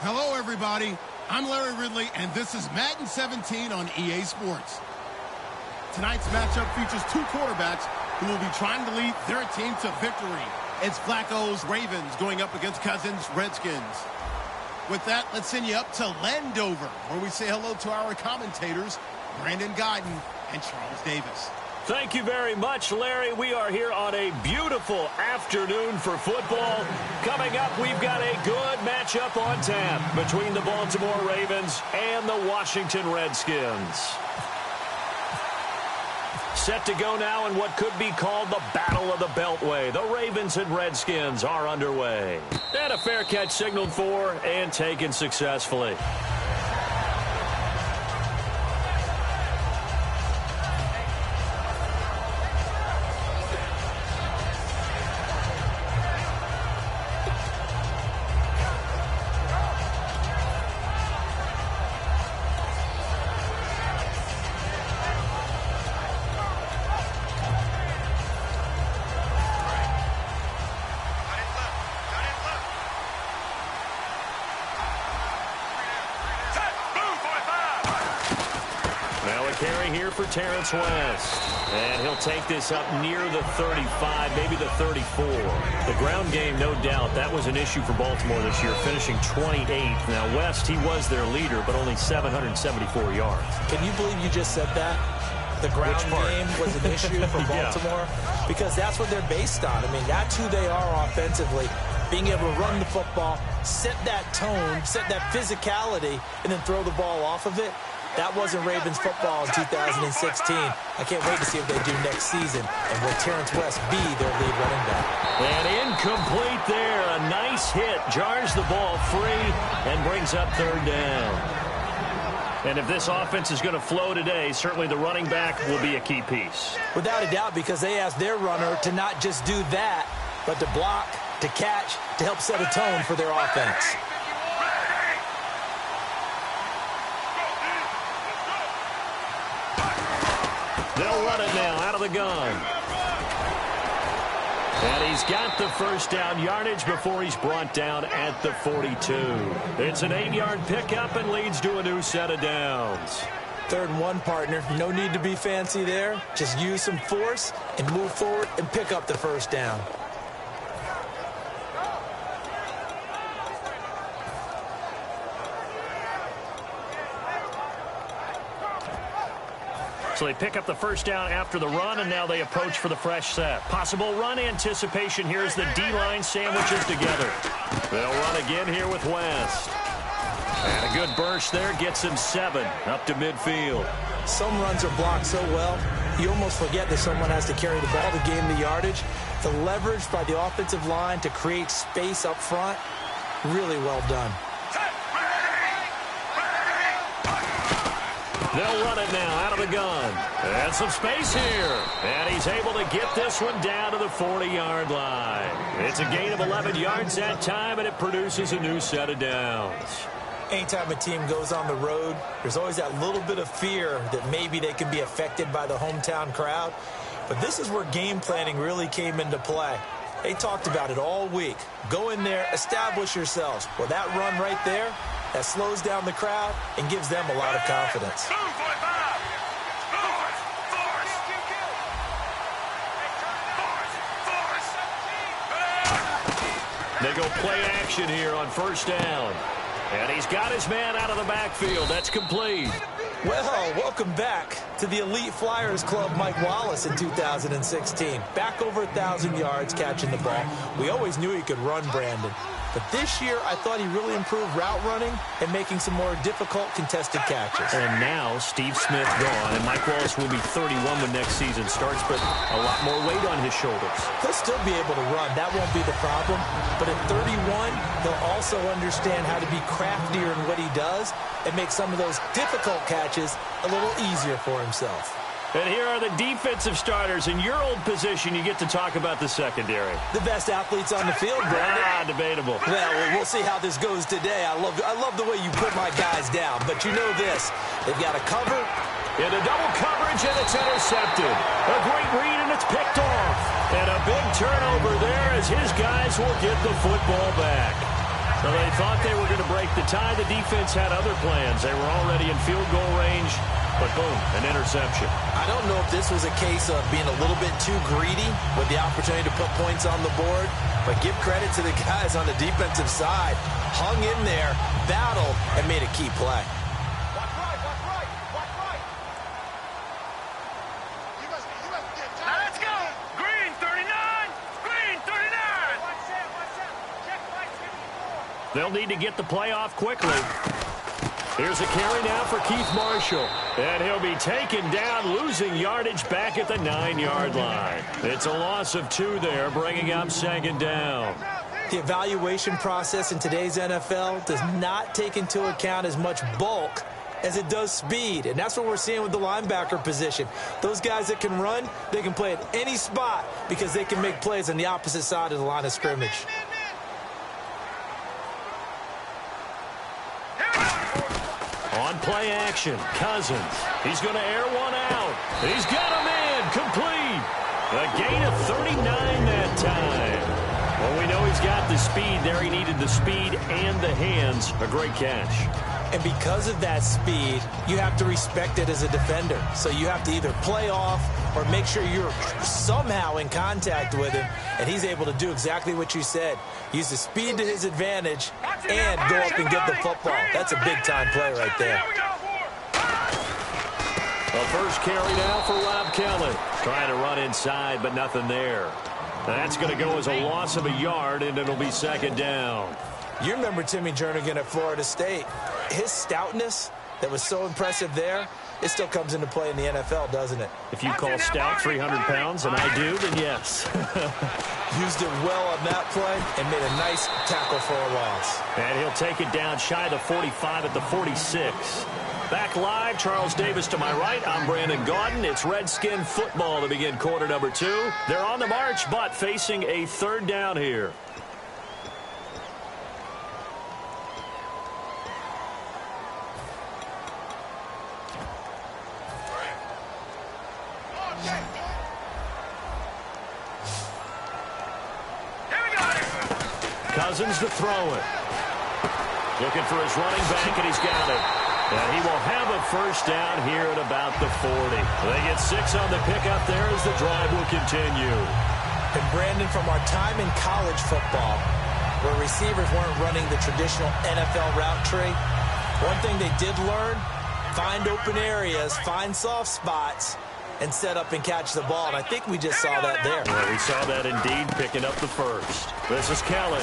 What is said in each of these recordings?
Hello, everybody. I'm Larry Ridley, and this is Madden 17 on EA Sports. Tonight's matchup features two quarterbacks who will be trying to lead their team to victory. It's Flacco's Ravens going up against Cousins' Redskins. With that, let's send you up to Landover, where we say hello to our commentators, Brandon Guyton and Charles Davis. Thank you very much, Larry. We are here on a beautiful afternoon for football. Coming up, we've got a good matchup on tap between the Baltimore Ravens and the Washington Redskins. Set to go now in what could be called the Battle of the Beltway. The Ravens and Redskins are underway. And a fair catch signaled for and taken successfully. Carry here for Terrence West. And he'll take this up near the 35, maybe the 34. The ground game, no doubt, that was an issue for Baltimore this year, finishing 28th. Now, West, he was their leader, but only 774 yards. Can you believe you just said that? The ground game was an issue for Baltimore? Yeah. Because that's what they're based on. I mean, that's who they are offensively. Being able to run the football, set that tone, set that physicality, and then throw the ball off of it. That wasn't Ravens football in 2016. I can't wait to see what they do next season. And will Terrence West be their lead running back? And incomplete there. A nice hit. Jars the ball free and brings up third down. And if this offense is going to flow today, certainly the running back will be a key piece. Without a doubt, because they asked their runner to not just do that, but to block, to catch, to help set a tone for their offense. They'll run it now out of the gun. And he's got the first down yardage before he's brought down at the 42. It's an 8-yard pickup and leads to a new set of downs. 3rd and 1, partner. No need to be fancy there. Just use some force and move forward and pick up the first down. So they pick up the first down after the run, and now they approach for the fresh set. Possible run anticipation here as the D-line sandwiches together. They'll run again here with West. And a good burst there gets him 7 up to midfield. Some runs are blocked so well, you almost forget that someone has to carry the ball to gain the yardage. The leverage by the offensive line to create space up front, really well done. They'll run it now out of the gun. And some space here. And he's able to get this one down to the 40-yard line. It's a gain of 11 yards that time, and it produces a new set of downs. Anytime a team goes on the road, there's always that little bit of fear that maybe they can be affected by the hometown crowd. But this is where game planning really came into play. They talked about it all week. Go in there, establish yourselves. Well, that run right there, that slows down the crowd and gives them a lot of confidence. They go play action here on first down. And he's got his man out of the backfield. That's complete. Well, welcome back to the Elite Flyers Club, Mike Wallace, in 2016. Back over 1,000 yards catching the ball. We always knew he could run, Brandon. But this year, I thought he really improved route running and making some more difficult contested catches. And now, Steve Smith gone, and Mike Wallace will be 31 when next season starts, but a lot more weight on his shoulders. He'll still be able to run. That won't be the problem. But at 31, he'll also understand how to be craftier in what he does and make some of those difficult catches a little easier for himself. And here are the defensive starters. In your old position, you get to talk about the secondary. The best athletes on the field, Brandon. Debatable. Well, we'll see how this goes today. I love the way you put my guys down. But you know this. They've got a cover. Into double coverage, and it's intercepted. A great read, and it's picked off. And a big turnover there as his guys will get the football back. Well, they thought they were going to break the tie. The defense had other plans. They were already in field goal range, but boom, an interception. I don't know if this was a case of being a little bit too greedy with the opportunity to put points on the board, but give credit to the guys on the defensive side. Hung in there, battled, and made a key play. Let's go! Green 39! Green 39! They'll need to get the play off quickly. Here's a carry now for Keith Marshall. And he'll be taken down, losing yardage back at the 9-yard line. It's a loss of 2 there, bringing up second down. The evaluation process in today's NFL does not take into account as much bulk as it does speed. And that's what we're seeing with the linebacker position. Those guys that can run, they can play at any spot because they can make plays on the opposite side of the line of scrimmage. On play action, Cousins. He's going to air one out. He's got a man complete. A gain of 39 that time. Well, we know he's got the speed there. He needed the speed and the hands. A great catch. And because of that speed, you have to respect it as a defender. So you have to either play off or make sure you're somehow in contact with him. And he's able to do exactly what you said. Use the speed to his advantage and go up and get the football. That's a big-time play right there. The first carry now for Rob Kelly. Trying to run inside, but nothing there. That's going to go as a loss of a yard, and it'll be second down. You remember Timmy Jernigan at Florida State. His stoutness that was so impressive there, it still comes into play in the NFL, doesn't it? If you call stout 300 pounds, and I do, then yes. Used it well on that play and made a nice tackle for a loss. And he'll take it down shy of the 45 at the 46. Back live, Charles Davis to my right. I'm Brandon Gaudin. It's Redskin football to begin quarter number 2. They're on the march, but facing a third down here. Cousins to throw it. Looking for his running back, and he's got it. And he will have a first down here at about the 40. They get 6 on the pickup there as the drive will continue. And Brandon, from our time in college football, where receivers weren't running the traditional NFL route tree, one thing they did learn, find open areas, find soft spots, and set up and catch the ball. And I think we just saw that there. Yeah, we saw that indeed, picking up the first. This is Kelly.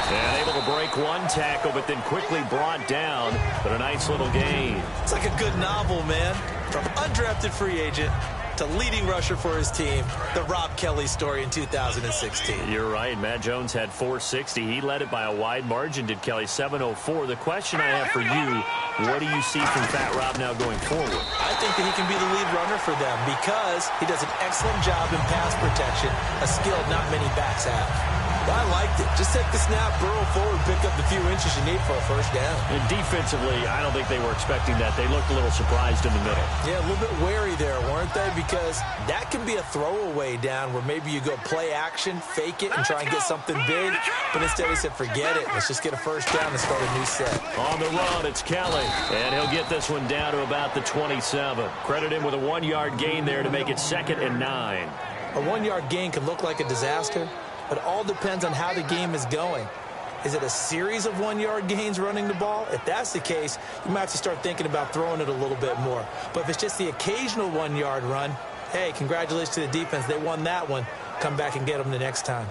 And able to break one tackle, but then quickly brought down. But a nice little gain. It's like a good novel, man. From undrafted free agent to leading rusher for his team, the Rob Kelly story in 2016. You're right. Matt Jones had 460. He led it by a wide margin, did Kelly, 704. The question I have for you, what do you see from Fat Rob now going forward? I think that he can be the lead runner for them because he does an excellent job in pass protection, a skill not many backs have. I liked it. Just take the snap, burrow forward, pick up the few inches you need for a first down. And defensively, I don't think they were expecting that. They looked a little surprised in the middle. Yeah, a little bit wary there, weren't they? Because that can be a throwaway down where maybe you go play action, fake it, and try and get something big. But instead he said, forget it. Let's just get a first down and start a new set. On the run, it's Kelly. And he'll get this one down to about the 27. Credit him with a 1-yard gain there to make it 2nd and 9. A 1-yard gain can look like a disaster, but it all depends on how the game is going. Is it a series of 1-yard gains running the ball? If that's the case, you might have to start thinking about throwing it a little bit more. But if it's just the occasional 1-yard run, hey, congratulations to the defense. They won that one. Come back and get them the next time.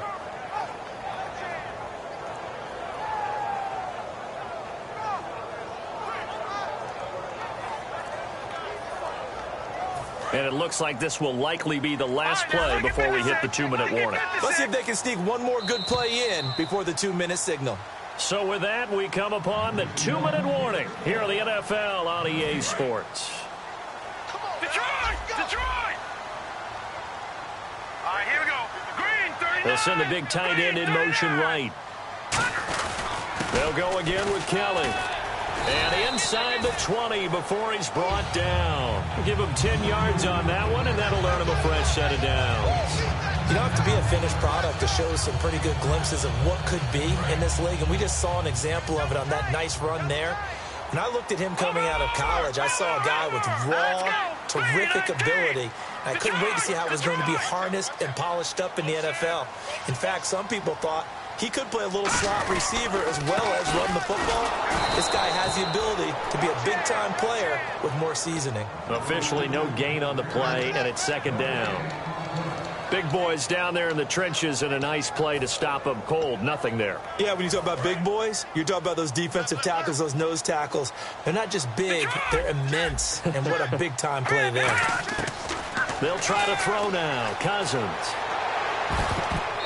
And it looks like this will likely be the last play before we hit the 2-minute warning. Let's see if they can sneak one more good play in before the 2-minute signal. So with that, we come upon the 2-minute warning here on the NFL on EA Sports. Detroit! Detroit! All right, here we go. Green 39. They'll send the big tight end in motion right. They'll go again with Kelly. And inside the 20 before he's brought down. We'll give him 10 yards on that one, and that'll earn him a fresh set of downs. You don't have to be a finished product to show some pretty good glimpses of what could be in this league, and we just saw an example of it on that nice run there. When I looked at him coming out of college, I saw a guy with raw, terrific ability. I couldn't wait to see how it was going to be harnessed and polished up in the NFL. In fact, some people thought he could play a little slot receiver as well as run the football. This guy has the ability to be a big-time player with more seasoning. Officially no gain on the play, and it's second down. Big boys down there in the trenches, and a nice play to stop them cold. Nothing there. Yeah, when you talk about big boys, you're talking about those defensive tackles, those nose tackles. They're not just big, they're immense. And what a big-time play there. They'll try to throw now. Cousins.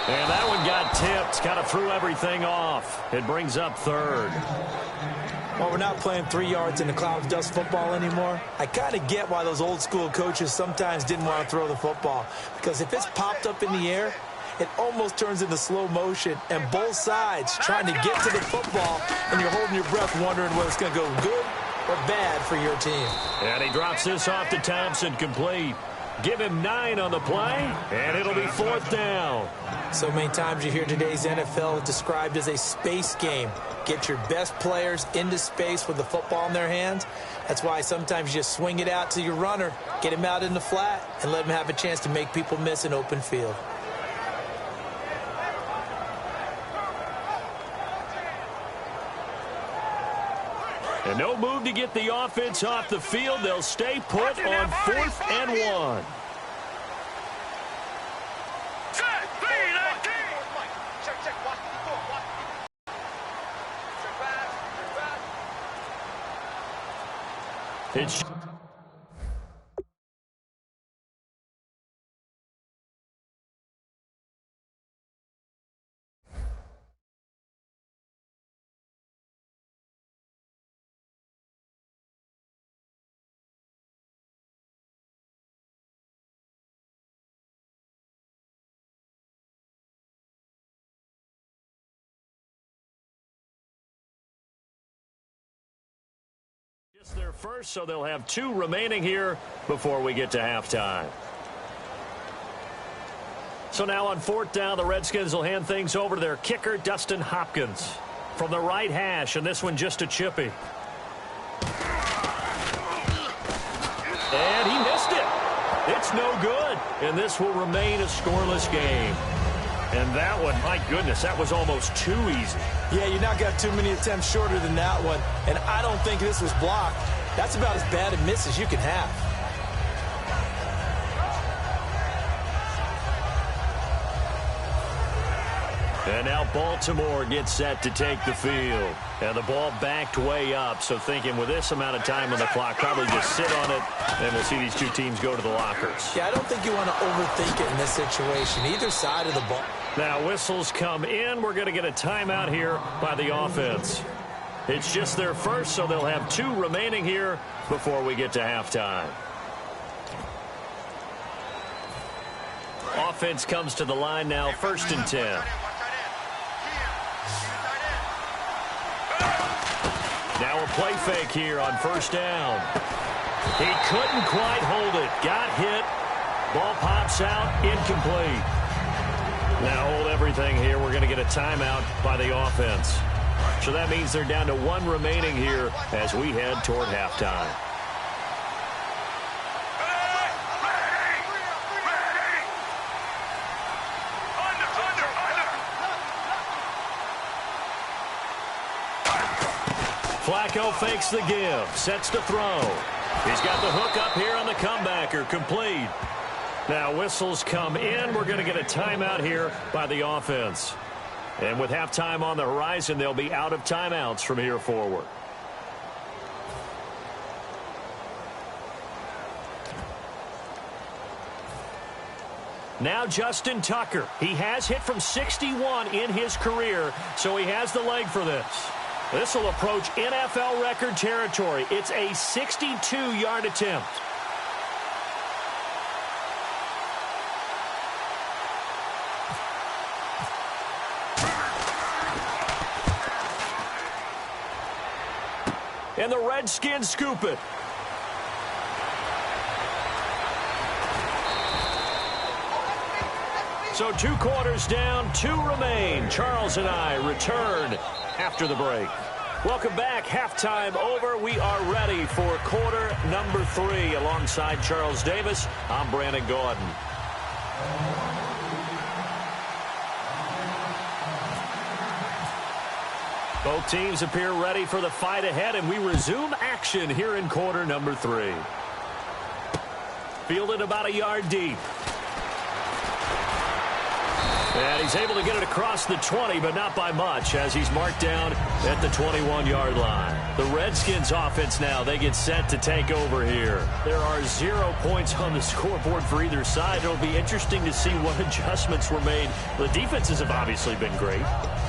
And that one got tipped. Kind of threw everything off. It brings up third. Well, we're not playing 3 yards in the cloud of dust football anymore. I kind of get why those old school coaches sometimes didn't want to throw the football. Because if it's popped up in the air, it almost turns into slow motion. And both sides trying to get to the football, and you're holding your breath wondering whether it's going to go good or bad for your team. And he drops this off to Thompson, complete. Give him 9 on the play, and it'll be fourth down. So many times you hear today's NFL described as a space game. Get your best players into space with the football in their hands. That's why sometimes you just swing it out to your runner, get him out in the flat, and let him have a chance to make people miss an open field. And no move to get the offense off the field. They'll stay put on 4th and 1. It's their first, so they'll have 2 remaining here before we get to halftime. So now on 4th down, the Redskins will hand things over to their kicker, Dustin Hopkins, from the right hash, and this one just a chippy. And he missed it. It's no good, and this will remain a scoreless game. And that one, my goodness, that was almost too easy. Yeah, you not got too many attempts shorter than that one. And I don't think this was blocked. That's about as bad a miss as you can have. And now Baltimore gets set to take the field. And the ball backed way up, so thinking with this amount of time on the clock, probably just sit on it, and we'll see these two teams go to the lockers. Yeah, I don't think you want to overthink it in this situation, either side of the ball. Now whistles come in. We're going to get a timeout here by the offense. It's just their first, so they'll have 2 remaining here before we get to halftime. Offense comes to the line now, 1st and 10. Now a play fake here on 1st down. He couldn't quite hold it. Got hit. Ball pops out. Incomplete. Now hold everything here. We're going to get a timeout by the offense. So that means they're down to 1 remaining here as we head toward halftime. Flacco fakes the give, sets to throw. He's got the hook up here on the comebacker, complete. Now whistles come in. We're going to get a timeout here by the offense. And with halftime on the horizon, they'll be out of timeouts from here forward. Now Justin Tucker. He has hit from 61 in his career, so he has the leg for this. This will approach NFL record territory. It's a 62-yard attempt. And the Redskins scoop it. So 2 quarters down, 2 remain. Charles and I return after the break. Welcome back. Halftime over. We are ready for quarter number 3. Alongside Charles Davis, I'm Brandon Gordon. Both teams appear ready for the fight ahead, and we resume action here in quarter number 3. Fielded about a yard deep. And he's able to get it across the 20, but not by much, as he's marked down at the 21-yard line. The Redskins offense now, they get set to take over here. There are 0 points on the scoreboard for either side. It'll be interesting to see what adjustments were made. The defenses have obviously been great.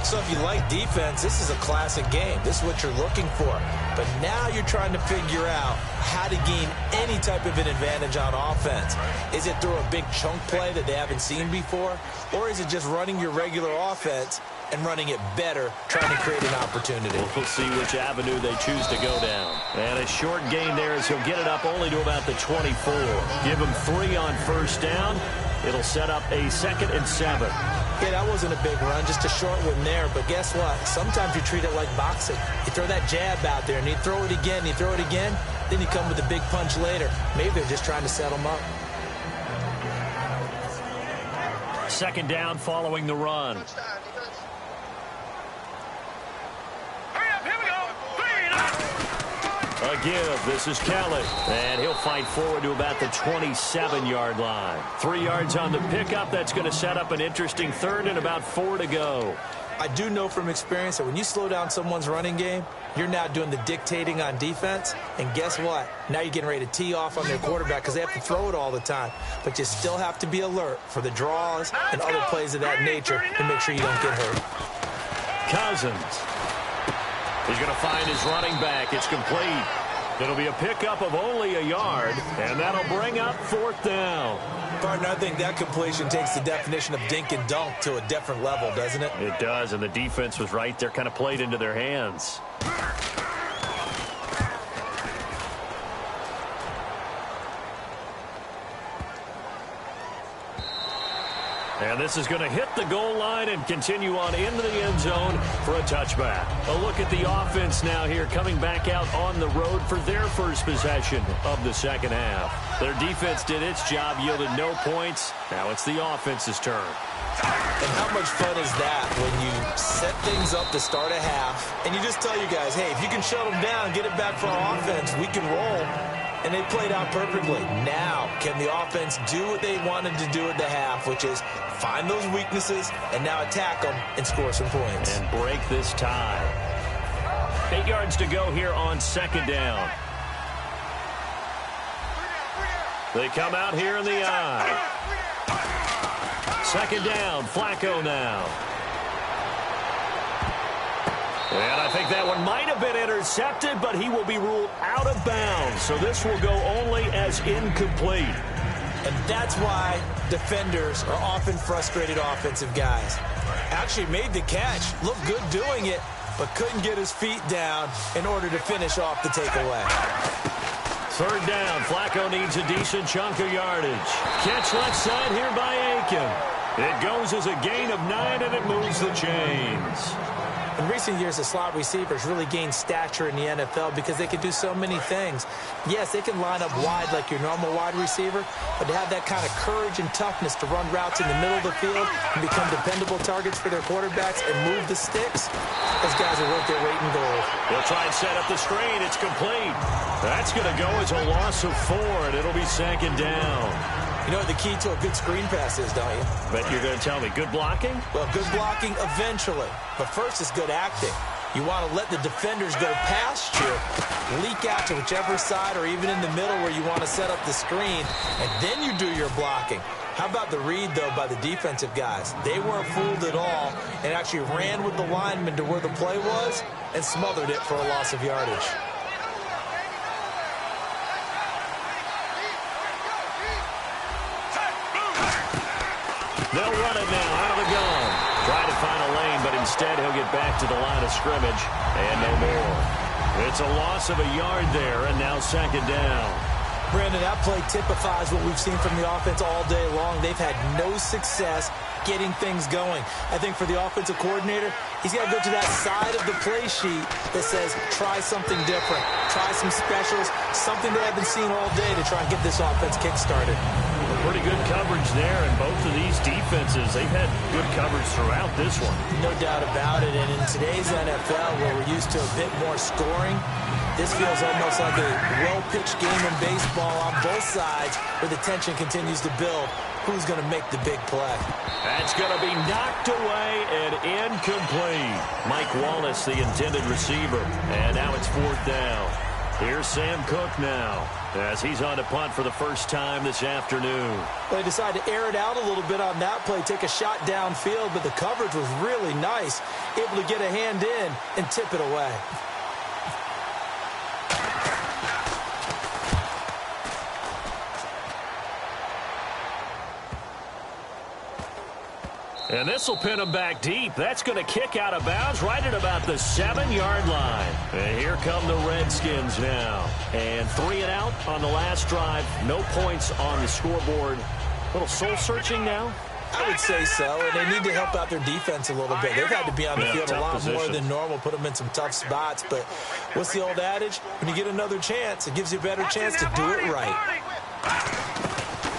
So if you like defense, this is a classic game. This is what you're looking for. But now you're trying to figure out how to gain any type of an advantage on offense. Is it through a big chunk play that they haven't seen before? Or is it just running your regular offense and running it better, trying to create an opportunity? We'll see which avenue they choose to go down. And a short gain there as he'll get it up only to about the 24. Give him 3 on first down. It'll set up a 2nd and 7. Yeah, that wasn't a big run, just a short one there. But guess what? Sometimes you treat it like boxing. You throw that jab out there, and you throw it again, and you throw it again. Then you come with a big punch later. Maybe they're just trying to set them up. 2nd down following the run. Hurry up, here we go. 3 and out. A give. This is Kelly. And he'll fight forward to about the 27-yard line. 3 yards on the pickup. That's going to set up an interesting 3rd and about 4 to go. I do know from experience that when you slow down someone's running game, you're now doing the dictating on defense. And guess what? Now you're getting ready to tee off on their quarterback because they have to throw it all the time. But you still have to be alert for the draws and other plays of that nature to make sure you don't get hurt. Cousins. He's going to find his running back. It's complete. It'll be a pickup of only a yard, and that'll bring up 4th down. Partner, I think that completion takes the definition of dink and dunk to a different level, doesn't it? It does, and the defense was right there, kind of played into their hands. And this is going to hit the goal line and continue on into the end zone for a touchback. A look at the offense now here, coming back out on the road for their first possession of the 2nd half. Their defense did its job, yielded no points. Now it's the offense's turn. And how much fun is that when you set things up to start a half and you just tell you guys, hey, if you can shut them down, get it back for our offense, we can roll. And they played out perfectly. Now, can the offense do what they wanted to do at the half, which is find those weaknesses and now attack them and score some points? And break this tie. 8 yards to go here on 2nd down. They come out here in the eye. 2nd down, Flacco now. And I think that one might have been intercepted, but he will be ruled out of bounds. So this will go only as incomplete. And that's why defenders are often frustrated offensive guys. Actually made the catch, looked good doing it, but couldn't get his feet down in order to finish off the takeaway. 3rd down, Flacco needs a decent chunk of yardage. Catch left side here by Aiken. It goes as a gain of 9, and it moves the chains. In recent years, the slot receivers really gained stature in the NFL because they can do so many things. Yes, they can line up wide like your normal wide receiver, but to have that kind of courage and toughness to run routes in the middle of the field and become dependable targets for their quarterbacks and move the sticks, those guys are worth their weight in gold. They'll try and set up the screen. It's complete. That's going to go as a loss of 4, and it'll be 2nd down. You know what the key to a good screen pass is, don't you? Bet you're going to tell me. Good blocking? Well, good blocking eventually. But first is good acting. You want to let the defenders go past you, leak out to whichever side or even in the middle where you want to set up the screen, and then you do your blocking. How about the read, though, by the defensive guys? They weren't fooled at all and actually ran with the lineman to where the play was and smothered it for a loss of yardage. They'll run it now out of the gun. Try to find a lane, but instead he'll get back to the line of scrimmage and no more. It's a loss of a yard there, and now 2nd down. Brandon, that play typifies what we've seen from the offense all day long. They've had no success getting things going. I think for the offensive coordinator, he's got to go to that side of the play sheet that says, try something different, try some specials, something they haven't seen all day to try and get this offense kick-started. Pretty good coverage there, and both of these defenses, they've had good coverage throughout this one. No doubt about it, and in today's NFL, where we're used to a bit more scoring, this feels almost like a well-pitched game in baseball on both sides where the tension continues to build. Who's going to make the big play? That's going to be knocked away and incomplete. Mike Wallace, the intended receiver. And now it's 4th down. Here's Sam Cook now as he's on to punt for the first time this afternoon. They decided to air it out a little bit on that play, take a shot downfield, but the coverage was really nice, able to get a hand in and tip it away. And this will pin him back deep. That's going to kick out of bounds right at about the 7-yard line. And here come the Redskins now. And 3 and out on the last drive. No points on the scoreboard. A little soul-searching now? I would say so, and they need to help out their defense a little bit. They've had to be on the field a lot more than normal, put them in some tough spots. But what's the old adage? When you get another chance, it gives you a better chance to do it right.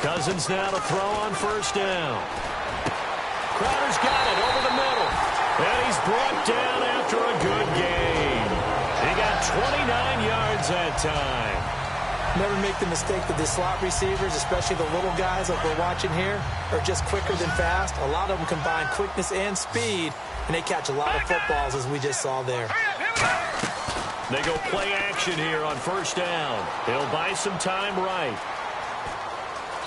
Cousins now to throw on 1st down. Crowder's got it over the middle. And he's brought down after a good gain. He got 29 yards that time. Never make the mistake that the slot receivers, especially the little guys like we're watching here, are just quicker than fast. A lot of them combine quickness and speed, and they catch a lot of footballs, as we just saw there. They go play action here on 1st down. He'll buy some time right.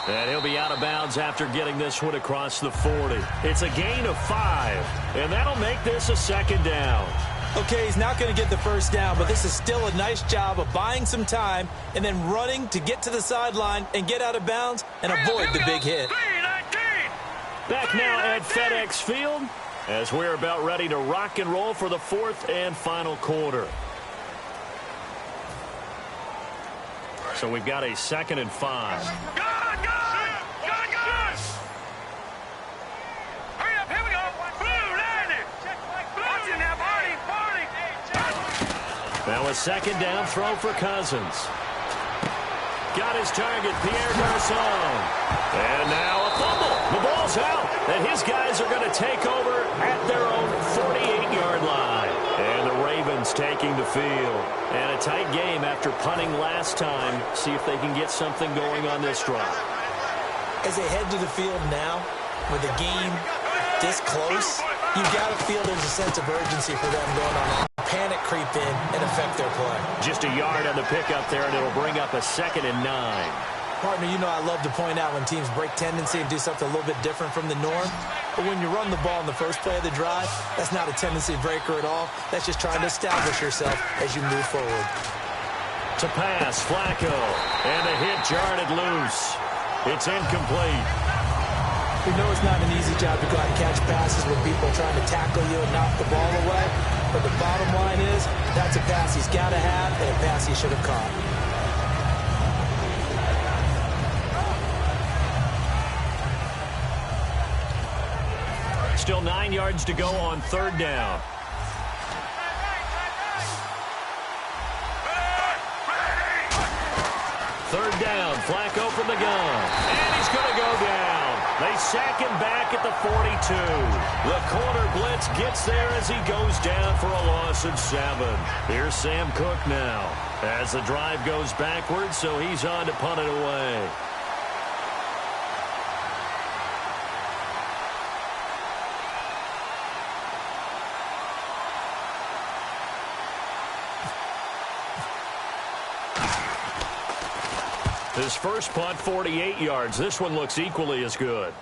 And he'll be out of bounds after getting this one across the 40. It's a gain of 5, and that'll make this a 2nd down. Okay, he's not going to get the 1st down, but this is still a nice job of buying some time and then running to get to the sideline and get out of bounds and avoid the big hit. Back now at FedEx Field as we're about ready to rock and roll for the 4th and final quarter. So we've got a 2nd and 5. Now a 2nd down throw for Cousins. Got his target, Pierre Garçon. And now a fumble. The ball's out. And his guys are going to take over at their own 48-yard line. And the Ravens taking the field. And a tight game after punting last time. See if they can get something going on this drive. As they head to the field now, with the game this close, you've got to feel there's a sense of urgency for them going on. Panic creep in and affect their play. Just a yard on the pickup there, and it'll bring up a 2nd and 9. Partner, you know I love to point out when teams break tendency and do something a little bit different from the norm. But when you run the ball in the first play of the drive, that's not a tendency breaker at all. That's just trying to establish yourself as you move forward. To pass, Flacco. And the hit jarred it loose. It's incomplete. We know it's not an easy job to go out and catch passes when people are trying to tackle you and knock the ball away. But the bottom line is, that's a pass he's got to have and a pass he should have caught. Still 9 yards to go on 3rd down. Third down, Flacco from the gun. And he's going to go down. They sack him back at the 42. The corner blitz gets there as he goes down for a loss of 7. Here's Sam Cook now as the drive goes backwards, so he's on to punt it away. His first punt, 48 yards. This one looks equally as good.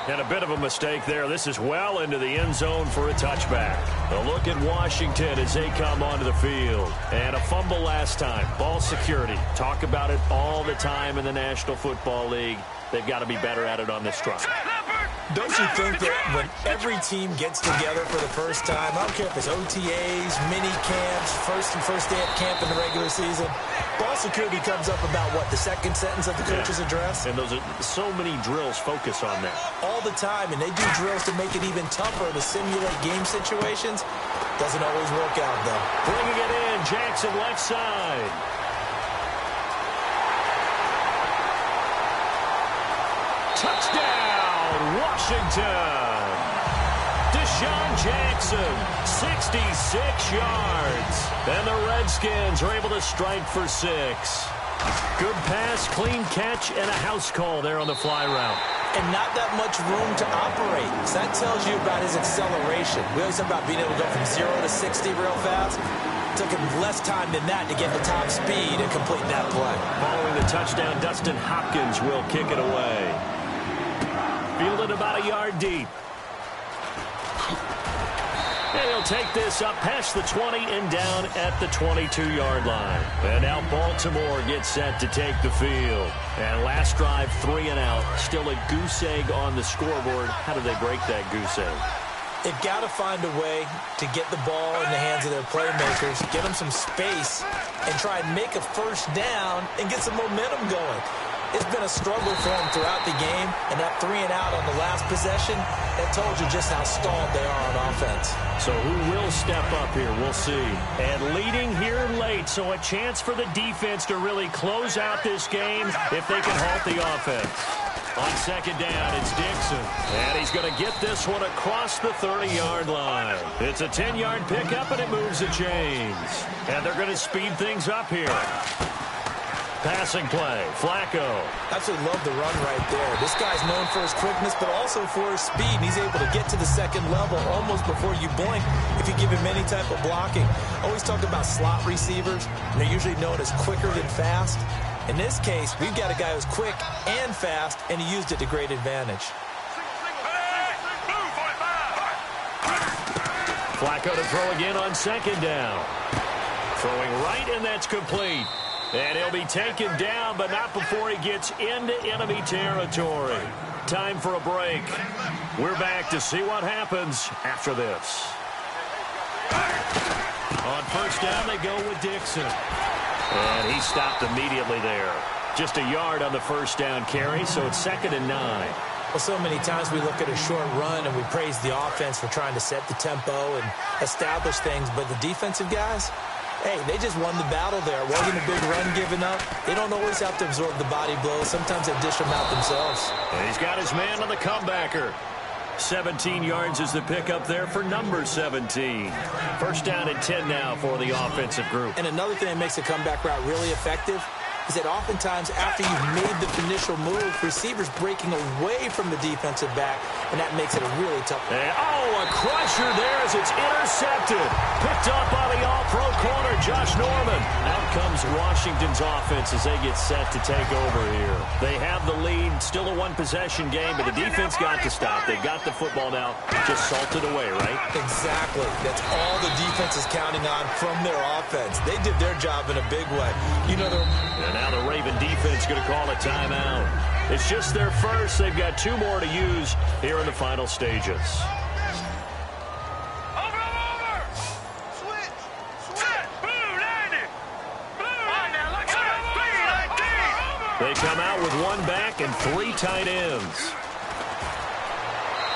And a bit of a mistake there. This is well into the end zone for a touchback. A look at Washington as they come onto the field. And a fumble last time. Ball security. Talk about it all the time in the National Football League. They've got to be better at it on this drive. Don't you think that when every team gets together for the first time, I don't care if it's OTAs, mini camps, first day at camp in the regular season, ball security comes up about what, the second sentence of the coach's address? And those are so many drills focus on that. All the time, and they do drills to make it even tougher to simulate game situations. Doesn't always work out, though. Bringing it in, Jackson left side. Touchdown, Washington. Deshaun Jackson, 66 yards. And the Redskins are able to strike for 6. Good pass, clean catch, and a house call there on the fly route. And not that much room to operate. So that tells you about his acceleration. We always talk about being able to go from 0 to 60 real fast. It took him less time than that to get the top speed and complete that play. Following the touchdown, Dustin Hopkins will kick it away. Fielded about a yard deep. And he'll take this up past the 20 and down at the 22-yard line. And now Baltimore gets set to take the field. And last drive, 3 and out. Still a goose egg on the scoreboard. How do they break that goose egg? They've got to find a way to get the ball in the hands of their playmakers, get them some space, and try and make a first down and get some momentum going. It's been a struggle for them throughout the game, and that 3 and out on the last possession, that told you just how stalled they are on offense. So who will step up here? We'll see. And leading here late, so a chance for the defense to really close out this game if they can halt the offense. On second down, it's Dixon. And he's going to get this one across the 30-yard line. It's a 10-yard pickup, and it moves the chains. And they're going to speed things up here. Passing play, Flacco. Absolutely love the run right there. This guy's known for his quickness, but also for his speed. And he's able to get to the second level almost before you blink if you give him any type of blocking. Always talk about slot receivers, and they're usually known as quicker than fast. In this case, we've got a guy who's quick and fast, and he used it to great advantage. Flacco to throw again on second down. Throwing right, and that's complete. And he'll be taken down, but not before he gets into enemy territory. Time for a break. We're back to see what happens after this. On first down, they go with Dixon. And he stopped immediately there. Just a yard on the first down carry, so it's 2nd and 9. Well, so many times we look at a short run and we praise the offense for trying to set the tempo and establish things, but the defensive guys, hey, they just won the battle there. It wasn't a big run given up. They don't always have to absorb the body blows. Sometimes they dish them out themselves. And he's got his man on the comebacker. 17 yards is the pickup there for number 17. First down and 10 now for the offensive group. And another thing that makes a comeback route really effective is that oftentimes after you've made the initial move, receivers breaking away from the defensive back, and that makes it a really tough. And, a crusher there as it's intercepted. Picked up by the all-pro corner, Josh Norman. Out comes Washington's offense as they get set to take over here. They have the lead, still a one-possession game, but the defense got to stop. They've got the football now, just salted away, right? Exactly. That's all the defense is counting on from their offense. They did their job in a big way. You know, and now the Raven defense going to call a timeout. It's just their first. They've got 2 more to use here in the final stages. They come out with 1 back and 3 tight ends.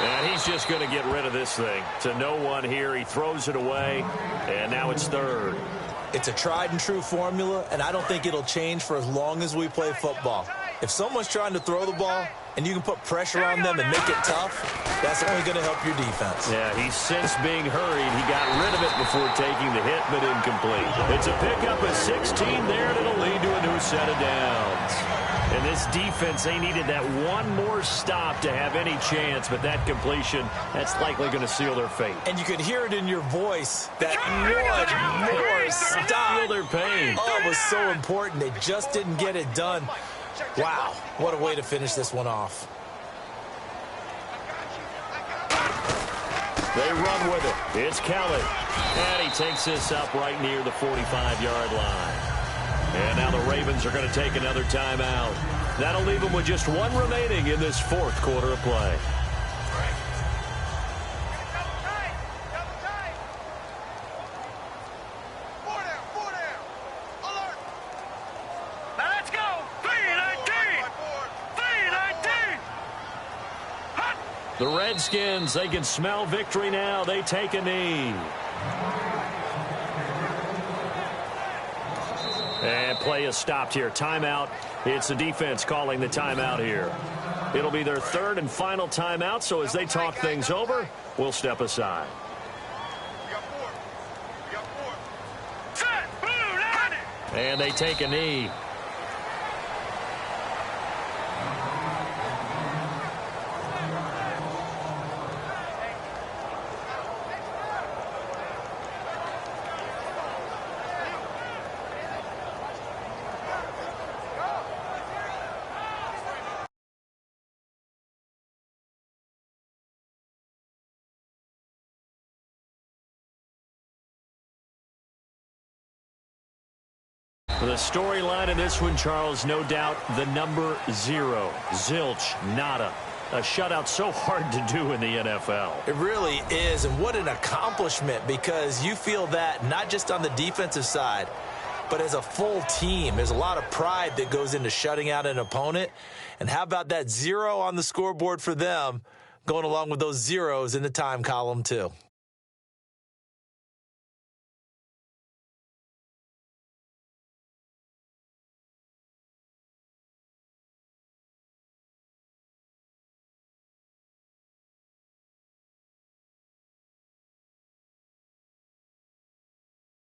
And he's just going to get rid of this thing. To no one here. He throws it away, and now it's 3rd. It's a tried-and-true formula, and I don't think it'll change for as long as we play football. If someone's trying to throw the ball and you can put pressure on them and make it tough, that's only going to help your defense. Yeah, he's since being hurried. He got rid of it before taking the hit, but incomplete. It's a pickup of 16 there, and it'll lead to a new set of downs. And this defense, they needed that one more stop to have any chance, but that completion, that's likely going to seal their fate. And you could hear it in your voice, that one more stop. Feel their pain. Oh, it was so important. They just didn't get it done. Wow, what a way to finish this one off. They run with it. It's Kelly. And he takes this up right near the 45-yard line. And now the Ravens are going to take another timeout. That'll leave them with just 1 remaining in this 4th quarter of play. The Redskins, they can smell victory now. They take a knee. And play is stopped here. Timeout. It's the defense calling the timeout here. It'll be their third and final timeout, so as they talk things over, we'll step aside. And they take a knee. The storyline in this one, Charles, no doubt the number 0. Zilch, nada. A shutout so hard to do in the NFL. It really is, and what an accomplishment, because you feel that not just on the defensive side, but as a full team. There's a lot of pride that goes into shutting out an opponent. And how about that 0 on the scoreboard for them, going along with those zeros in the time column too.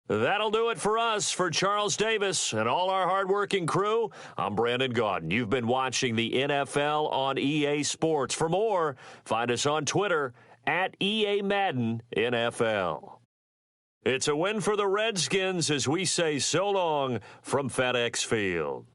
That'll do it for us. For Charles Davis and all our hardworking crew, I'm Brandon Gaudin. You've been watching the NFL on EA Sports. For more, find us on Twitter at EA Madden NFL. It's a win for the Redskins as we say so long from FedEx Field.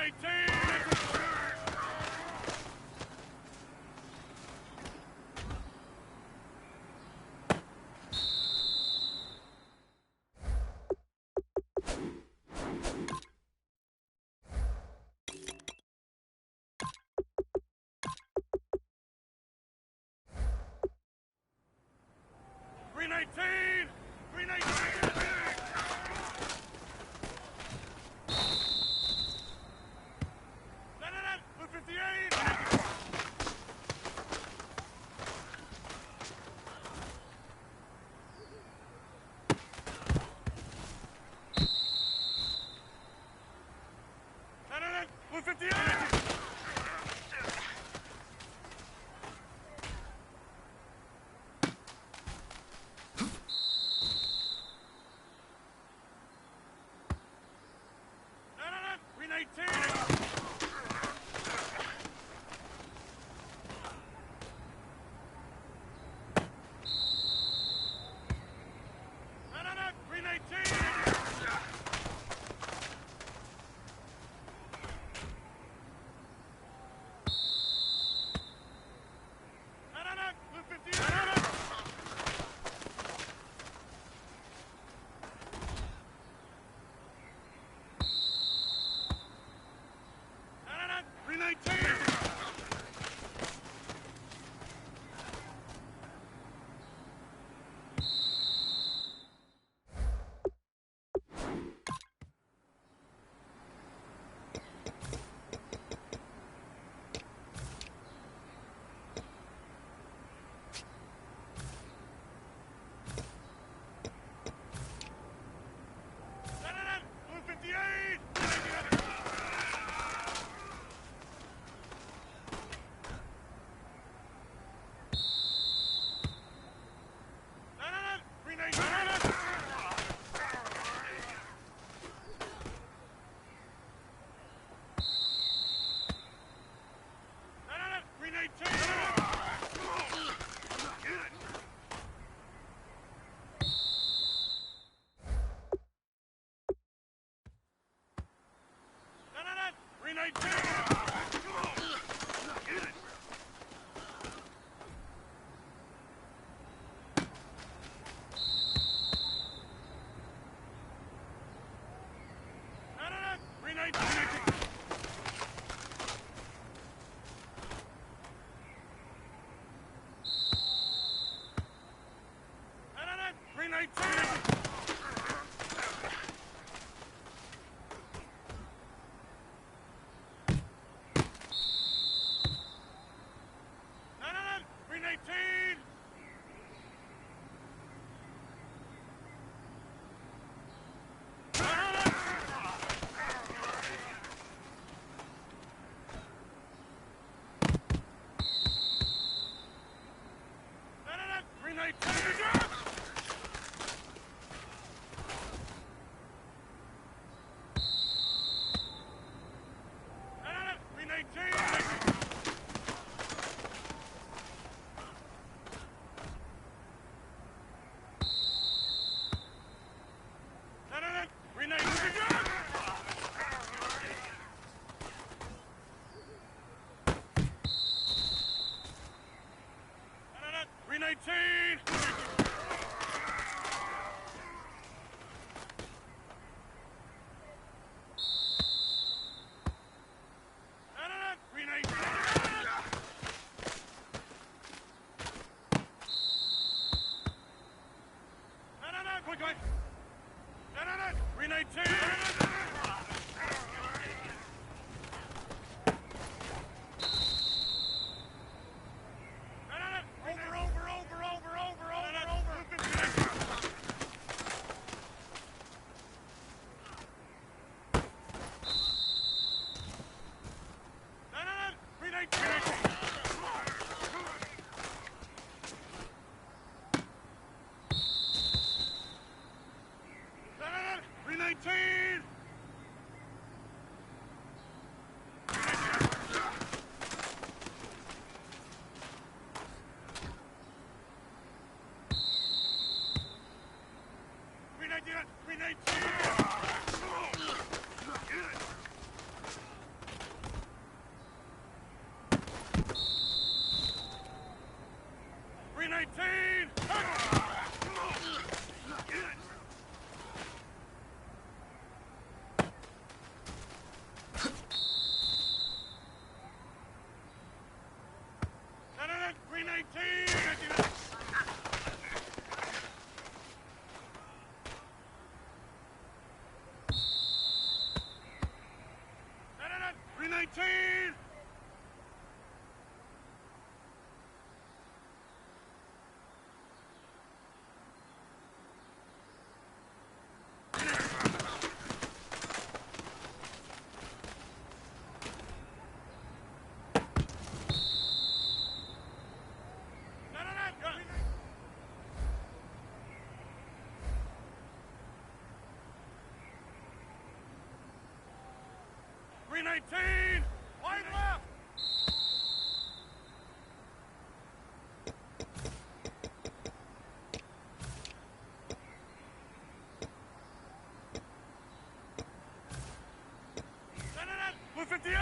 319! 18. Wide left. Blue 58.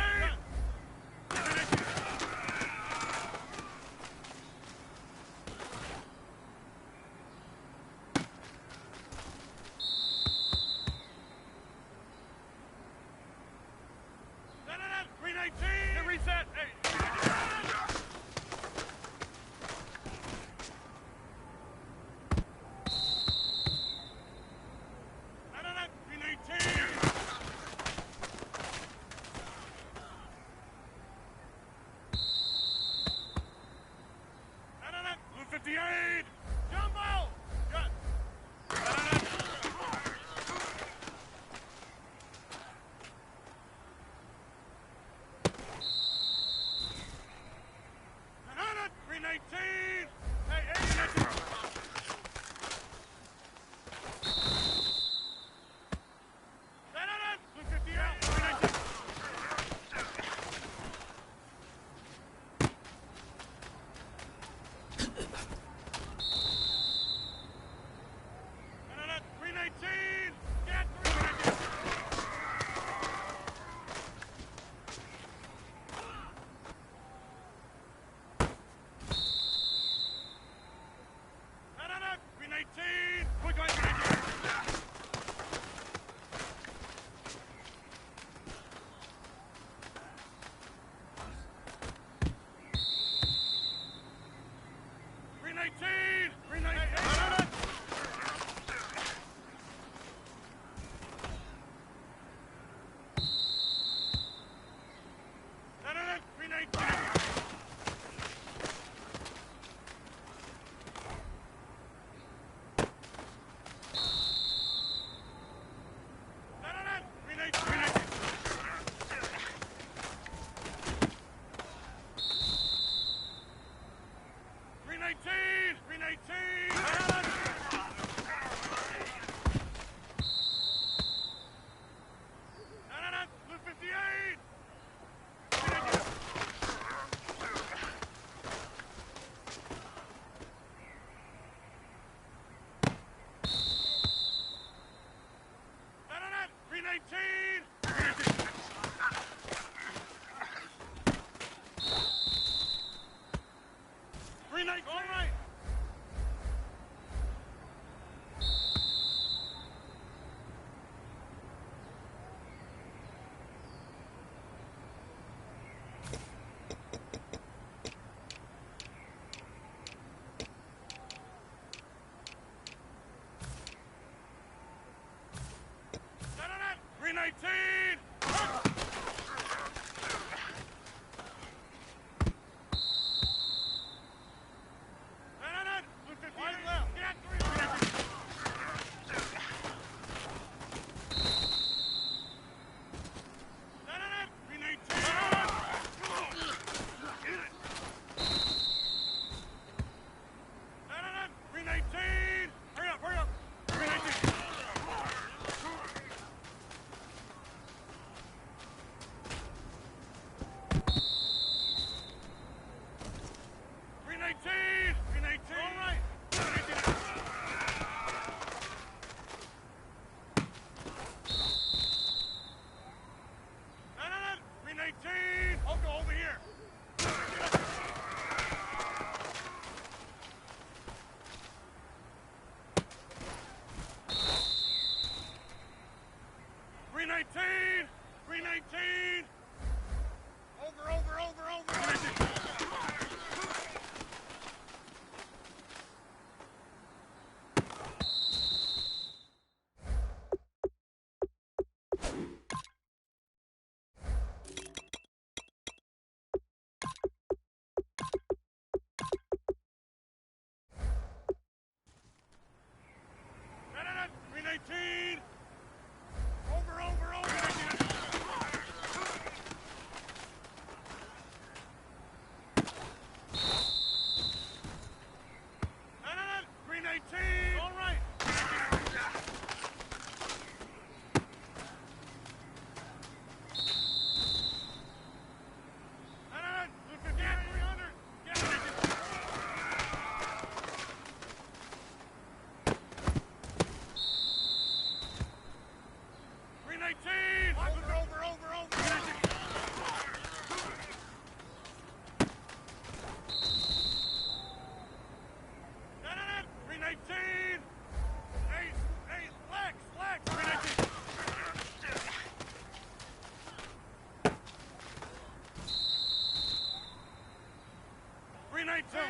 319.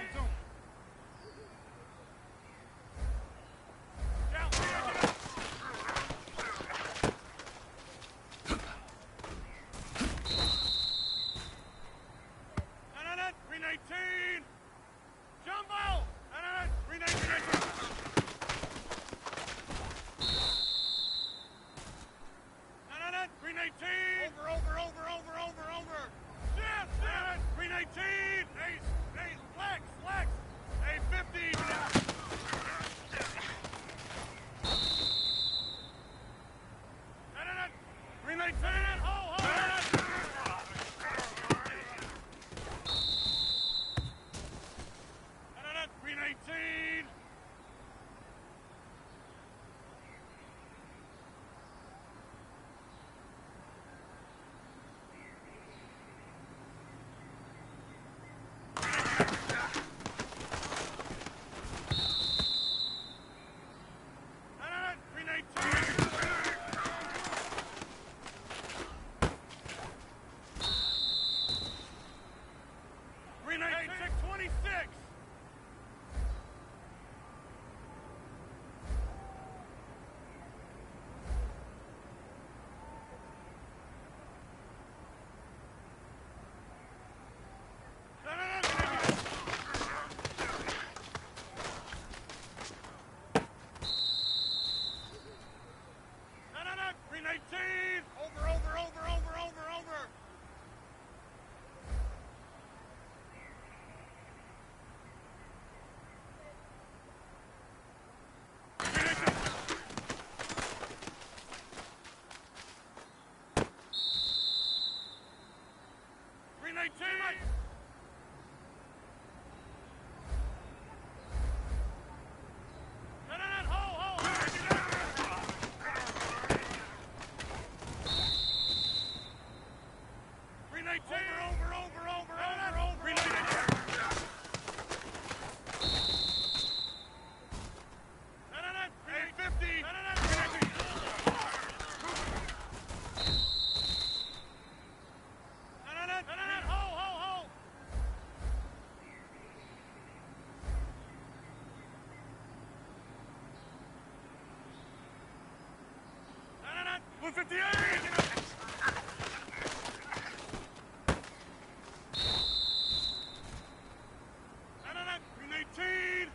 Jumbo! 319. Over. Yes! 319. Hey, flex. Hey, 50. 319. Ho! 319. Hey, 626. No. 319. Over. 319. No. Ho. 319. Over. 319. No. 350. No. 319. No. Ho. 158. No. 319.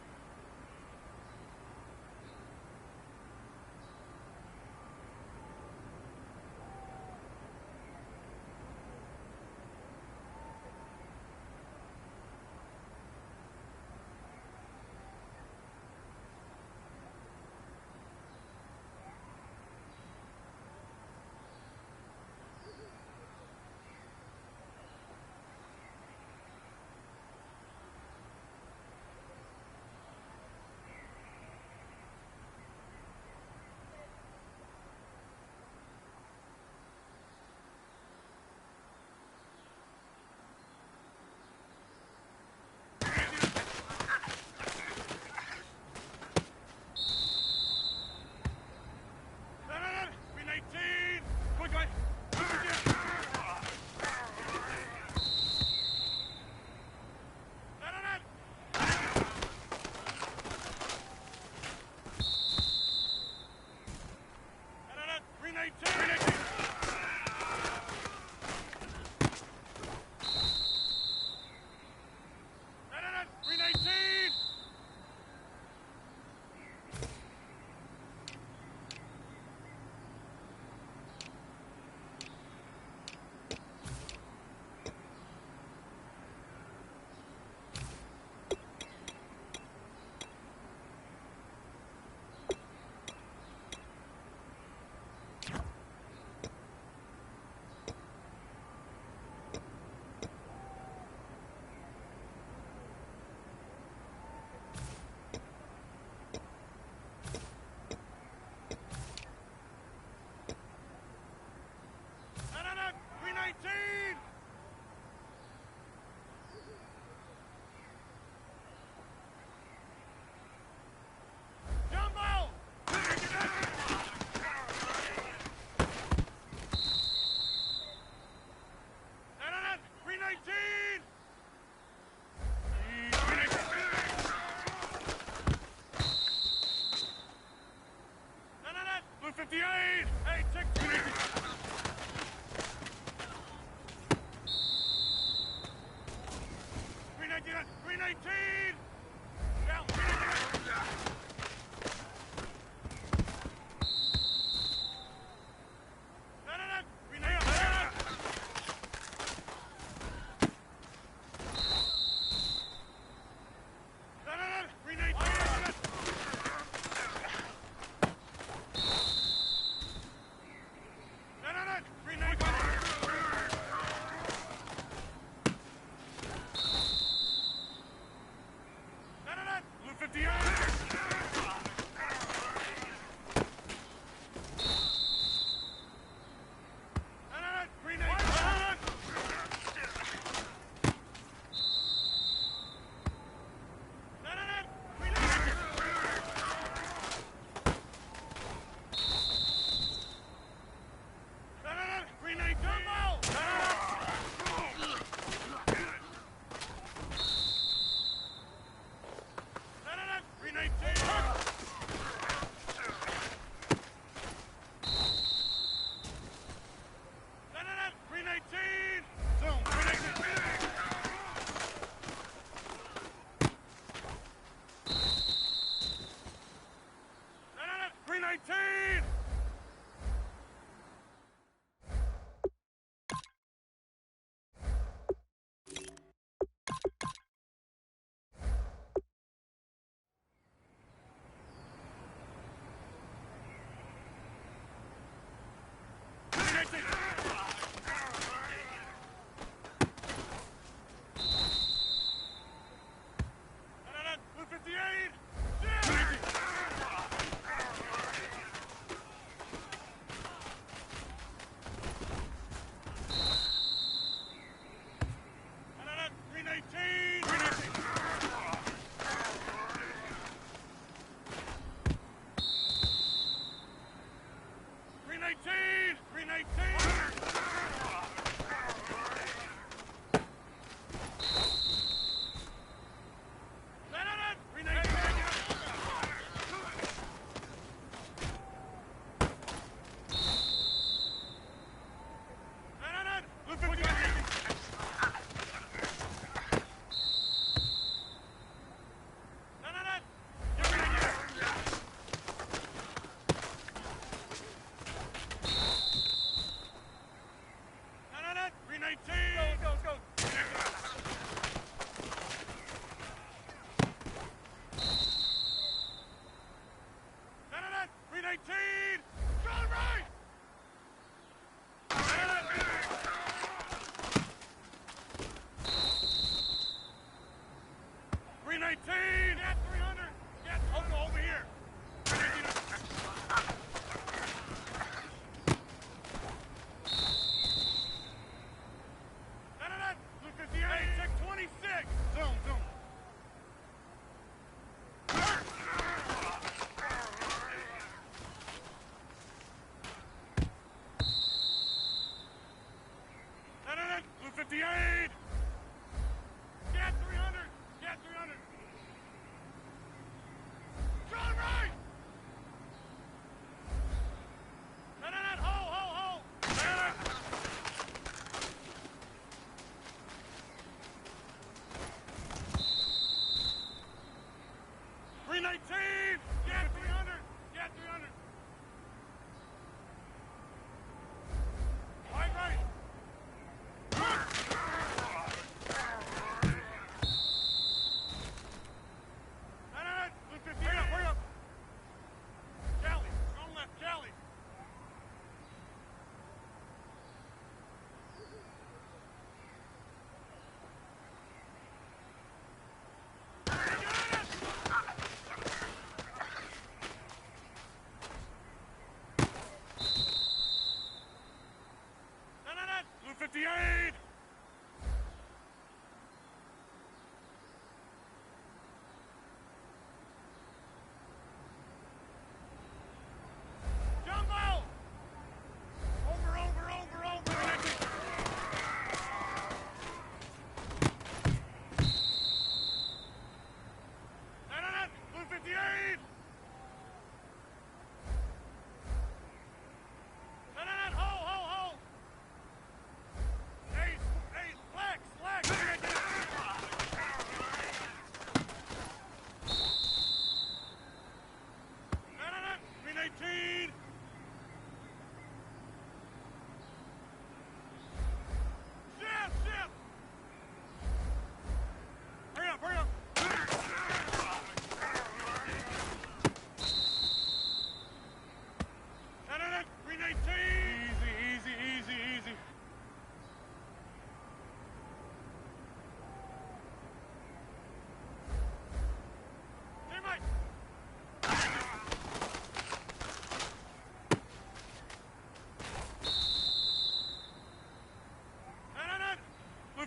319! Down!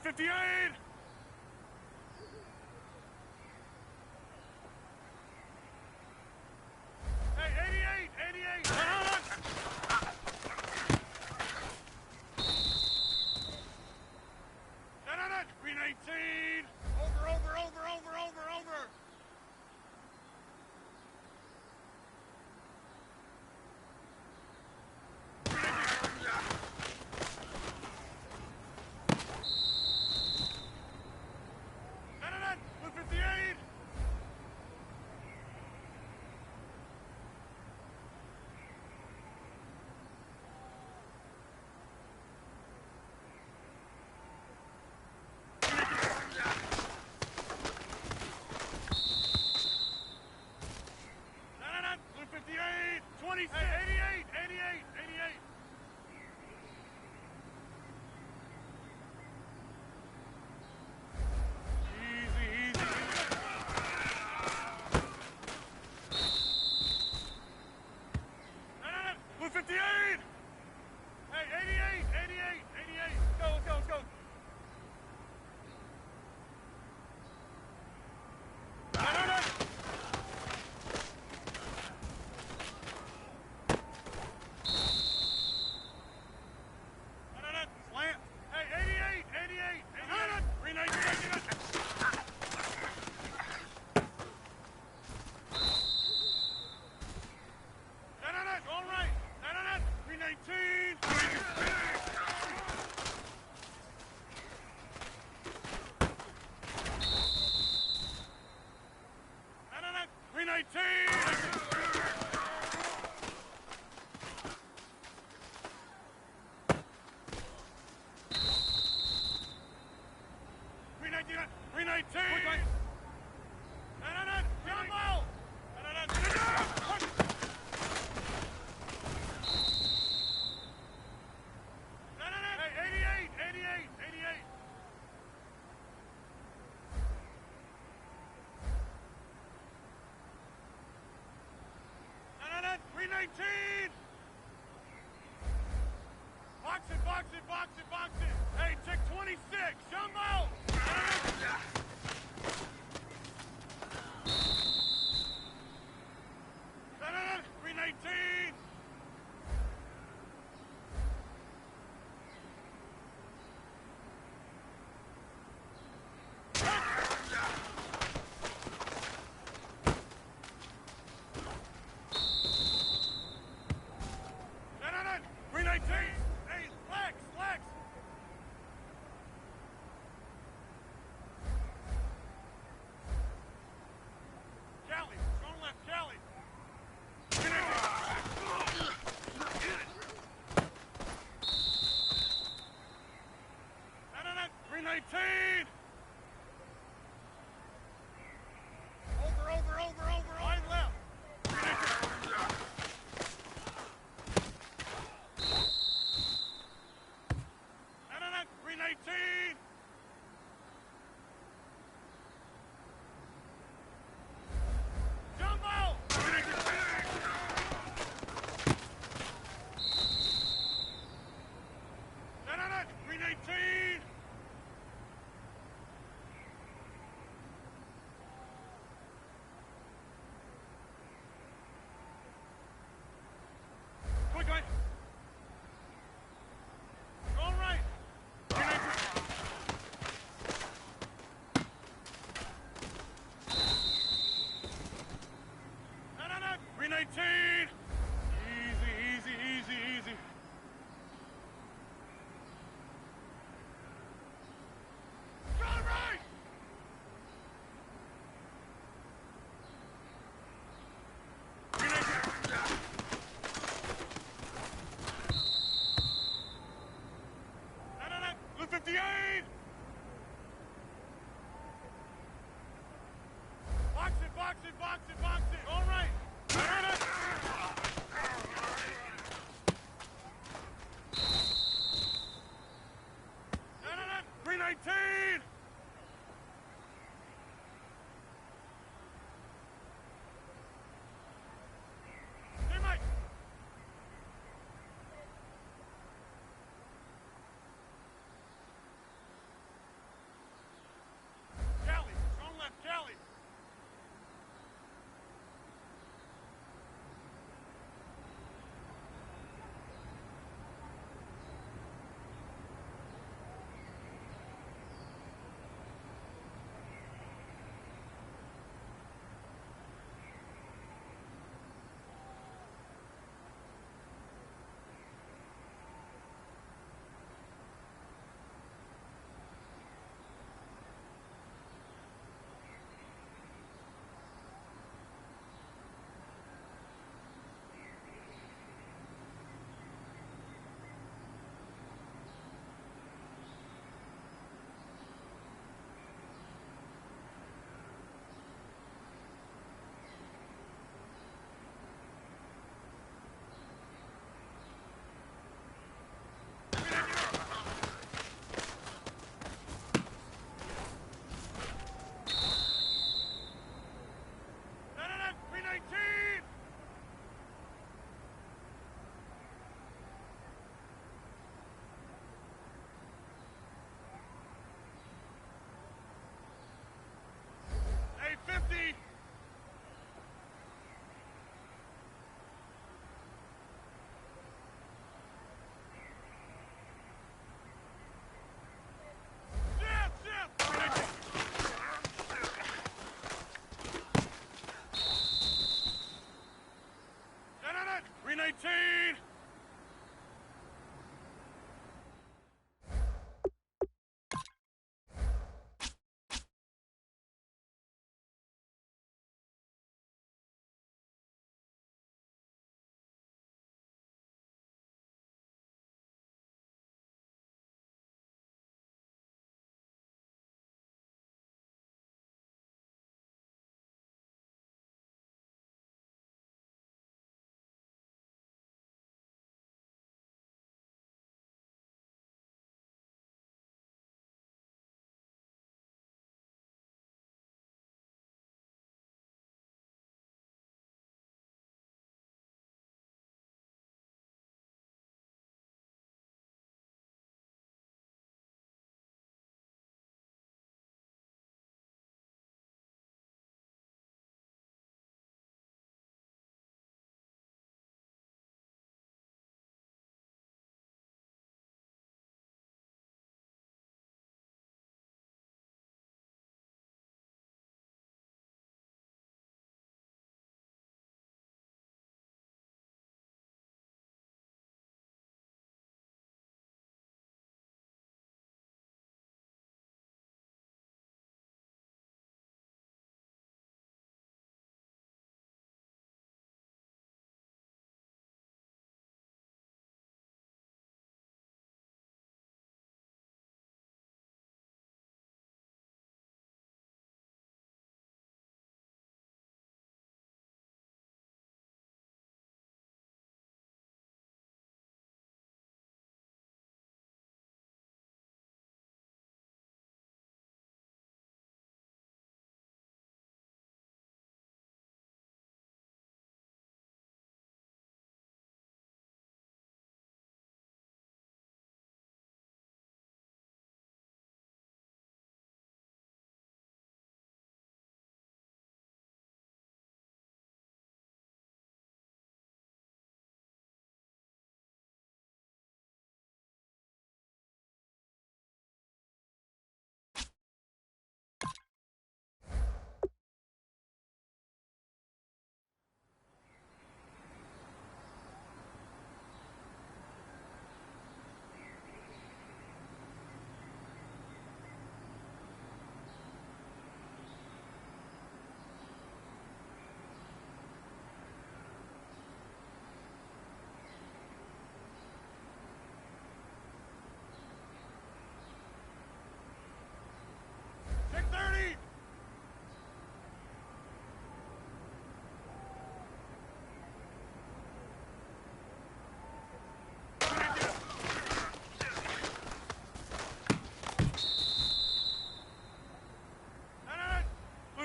158. Hey, 88. 88. Green 18. Over. Blue 58. Blue 58. 26. Hey, 88. Easy. Blue 58. Hey, 88. Let's go. Slant. Hey, 88. Green 19. All right. Green 19. Green 19. Green 19. Jumbo. Hey, 88. Green 19. Box it. Hey, check 26. Jumbo. Green 19. Green 19. Hey, Lex. Cali, strong left, Cali. Green 19. Over. Line left. Green 19. Jumbo. Green 18. Quick, guys. All right. Green 19. Easy. All right. Green 19. Blue 58. Box it. All right. Green 19. Hey, Mike.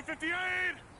258.